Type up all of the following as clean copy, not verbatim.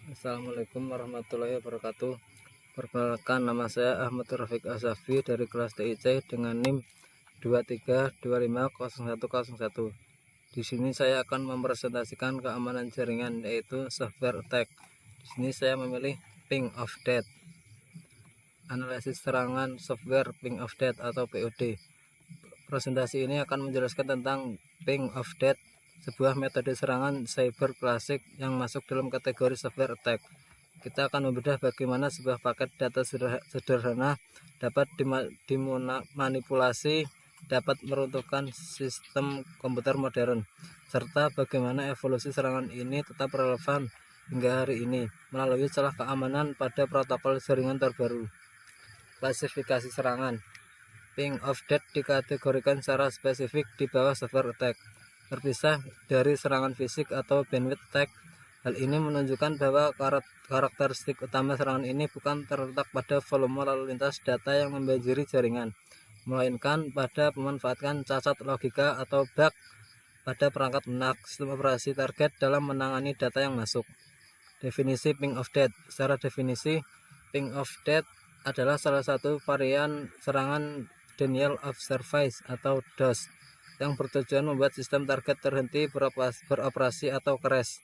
Assalamualaikum warahmatullahi wabarakatuh. Perkenalkan, nama saya Ahmad Rafiq Asafi dari kelas TIC dengan NIM 23250101. Di sini saya akan mempresentasikan keamanan jaringan, yaitu software attack. Di sini saya memilih ping of death. Analisis serangan software ping of death atau POD. Presentasi ini akan menjelaskan tentang ping of death, sebuah metode serangan cyber klasik yang masuk dalam kategori software attack. Kita akan membedah bagaimana sebuah paket data sederhana dapat dimanipulasi, dapat meruntuhkan sistem komputer modern, serta bagaimana evolusi serangan ini tetap relevan hingga hari ini melalui celah keamanan pada protokol jaringan terbaru. Klasifikasi serangan. Ping of death dikategorikan secara spesifik di bawah software attack, terpisah dari serangan fisik atau bandwidth attack. Hal ini menunjukkan bahwa karakteristik utama serangan ini bukan terletak pada volume lalu lintas data yang membanjiri jaringan, melainkan pada memanfaatkan cacat logika atau bug pada perangkat lunak sistem operasi target dalam menangani data yang masuk. Definisi ping of death. Secara definisi, ping of death adalah salah satu varian serangan denial of service atau DOS yang bertujuan membuat sistem target terhenti beroperasi atau crash.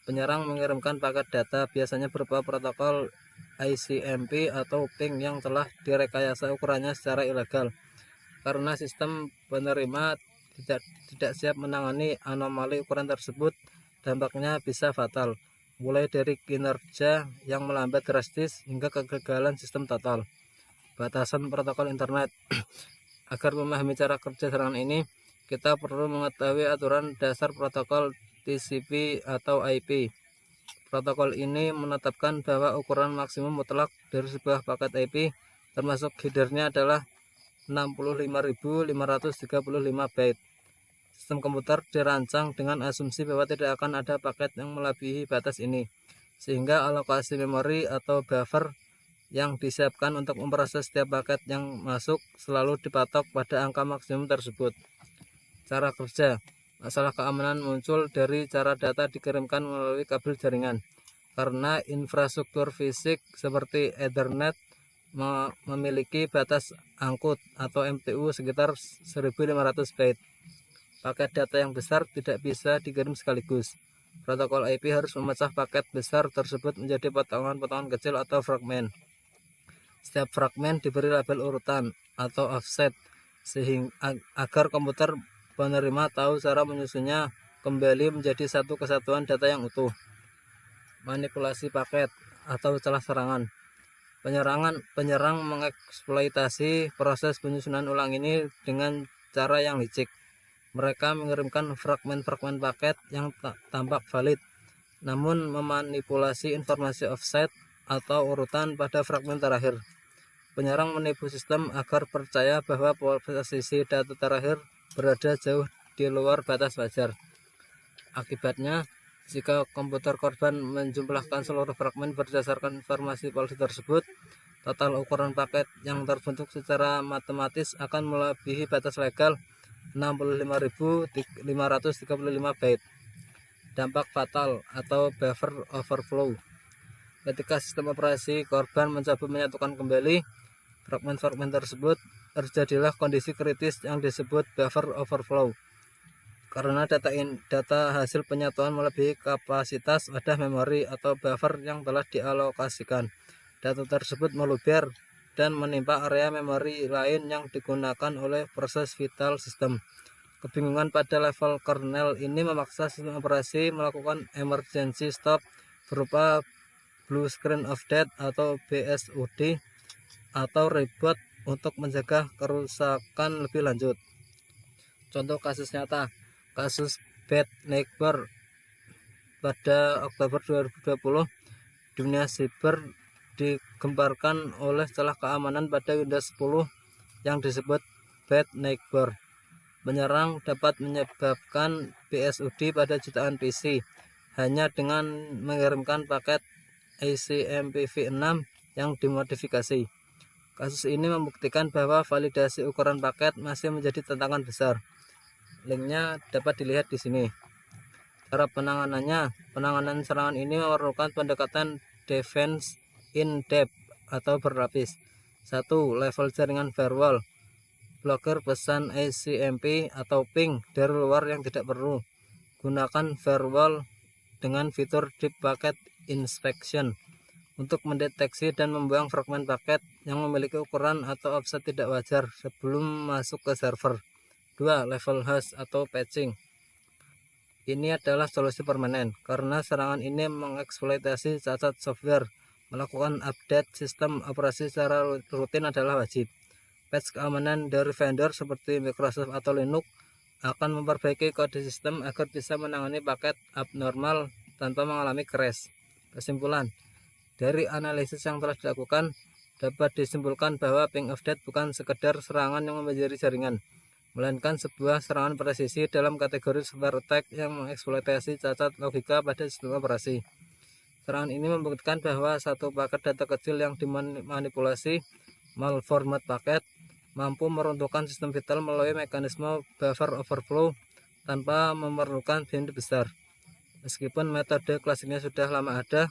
Penyerang mengirimkan paket data biasanya berupa protokol ICMP atau ping yang telah direkayasa ukurannya secara ilegal. Karena sistem penerima tidak siap menangani anomali ukuran tersebut, dampaknya bisa fatal, mulai dari kinerja yang melambat drastis hingga kegagalan sistem total. Batasan protokol internet. Agar memahami cara kerja serangan ini, kita perlu mengetahui aturan dasar protokol TCP atau IP. Protokol ini menetapkan bahwa ukuran maksimum mutlak dari sebuah paket IP, termasuk headernya, adalah 65.535 byte. Sistem komputer dirancang dengan asumsi bahwa tidak akan ada paket yang melebihi batas ini, sehingga alokasi memori atau buffer yang disiapkan untuk memproses setiap paket yang masuk selalu dipatok pada angka maksimum tersebut. Cara kerja. Masalah keamanan muncul dari cara data dikirimkan melalui kabel jaringan, karena infrastruktur fisik seperti Ethernet memiliki batas angkut atau MTU sekitar 1500 byte. Paket data yang besar tidak bisa dikirim sekaligus. Protokol IP harus memecah paket besar tersebut menjadi potongan-potongan kecil atau fragmen. Setiap fragmen diberi label urutan atau offset sehingga agar komputer penerima tahu cara menyusunnya kembali menjadi satu kesatuan data yang utuh. Manipulasi paket atau celah serangan. Penyerang mengeksploitasi proses penyusunan ulang ini dengan cara yang licik. Mereka mengirimkan fragmen-fragmen paket yang tampak valid, namun memanipulasi informasi offset atau urutan pada fragmen terakhir. Penyerang menipu sistem agar percaya bahwa posisi data terakhir berada jauh di luar batas wajar. Akibatnya, jika komputer korban menjumlahkan seluruh fragmen berdasarkan informasi palsu tersebut, total ukuran paket yang terbentuk secara matematis akan melebihi batas legal 65.535 byte. Dampak fatal atau buffer overflow. Ketika sistem operasi korban mencoba menyatukan kembali fragmen-fragmen tersebut, terjadilah kondisi kritis yang disebut buffer overflow. Karena data hasil penyatuan melebihi kapasitas wadah memori atau buffer yang telah dialokasikan, data tersebut meluber dan menimpa area memori lain yang digunakan oleh proses vital sistem. Kebingungan pada level kernel ini memaksa sistem operasi melakukan emergency stop berupa blue screen of death atau BSOD atau reboot untuk mencegah kerusakan lebih lanjut. Contoh kasus nyata, kasus Bad Neighbor. Pada Oktober 2020, dunia siber digemparkan oleh celah keamanan pada Windows 10 yang disebut Bad Neighbor. Penyerang dapat menyebabkan BSOD pada jutaan PC hanya dengan mengirimkan paket ICMPv6 yang dimodifikasi. Kasus ini membuktikan bahwa validasi ukuran paket masih menjadi tantangan besar. Linknya dapat dilihat di sini. Cara penanganan serangan ini memerlukan pendekatan defense in depth atau berlapis. 1. Level jaringan firewall. Blokir pesan ACMP atau ping dari luar yang tidak perlu. Gunakan firewall dengan fitur Deep Packet Inspection untuk mendeteksi dan membuang fragmen paket yang memiliki ukuran atau offset tidak wajar sebelum masuk ke server. 2. Level hash atau patching. Ini adalah solusi permanen karena serangan ini mengeksploitasi cacat software. Melakukan update sistem operasi secara rutin adalah wajib. Patch keamanan dari vendor seperti Microsoft atau Linux akan memperbaiki kode sistem agar bisa menangani paket abnormal tanpa mengalami crash. Kesimpulan, dari analisis yang telah dilakukan, dapat disimpulkan bahwa ping update bukan sekedar serangan yang membanjiri jaringan, melainkan sebuah serangan presisi dalam kategori software attack yang mengeksploitasi cacat logika pada sistem operasi. Serangan ini membuktikan bahwa satu paket data kecil yang dimanipulasi, malformat paket, mampu meruntuhkan sistem vital melalui mekanisme buffer overflow tanpa memerlukan bind besar. Meskipun metode klasiknya sudah lama ada,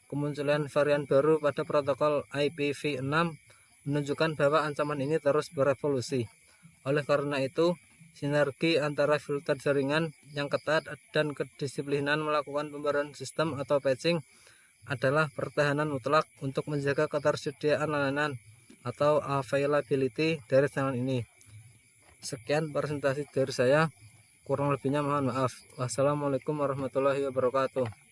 kemunculan varian baru pada protokol IPv6 menunjukkan bahwa ancaman ini terus berevolusi. Oleh karena itu, sinergi antara filter jaringan yang ketat dan kedisiplinan melakukan pembaruan sistem atau patching adalah pertahanan mutlak untuk menjaga ketersediaan layanan atau availability dari serangan ini. Sekian presentasi dari saya, kurang lebihnya mohon maaf. Wassalamualaikum warahmatullahi wabarakatuh.